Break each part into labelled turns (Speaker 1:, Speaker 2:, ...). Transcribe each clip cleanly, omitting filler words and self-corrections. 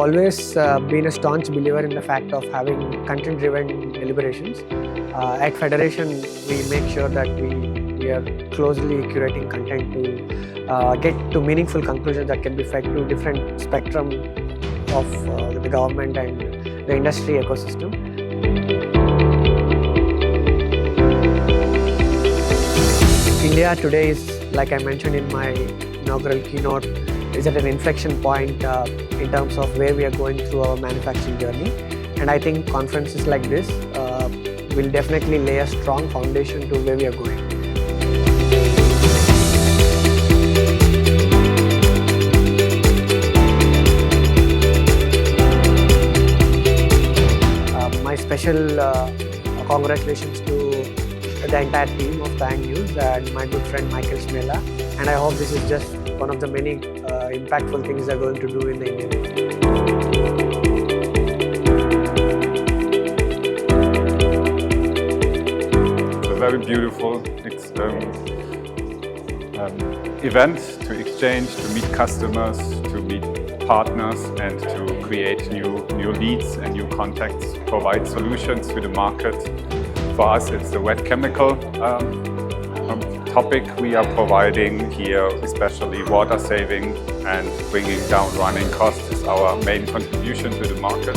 Speaker 1: always been a staunch believer in the fact of having content-driven deliberations. At Federation, we make sure that we are closely curating content to get to meaningful conclusions that can be fed to different spectrum of the government and the industry ecosystem. India today is, like I mentioned in my inaugural keynote, is at an inflection point in terms of where we are going through our manufacturing journey. And I think conferences like this will definitely lay a strong foundation to where we are going. My special congratulations to the entire team of TaiyangNews and my good friend Michael Smela. And I hope this is just one of the many impactful things they're going to do in the Indian industry.
Speaker 2: It's a very beautiful event to exchange, to meet customers, to meet partners, and to create new leads and new contacts, provide solutions to the market. For us, it's the wet chemical topic we are providing here, especially water saving and bringing down running costs is our main contribution to the market.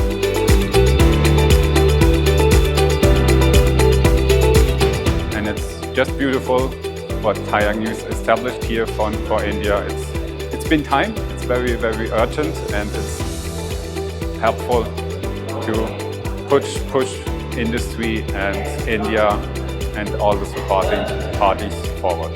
Speaker 2: And it's just beautiful what TaiyangNews established here for India. It's been time, it's very, very urgent, and it's helpful to push industry and India and all the supporting parties forward.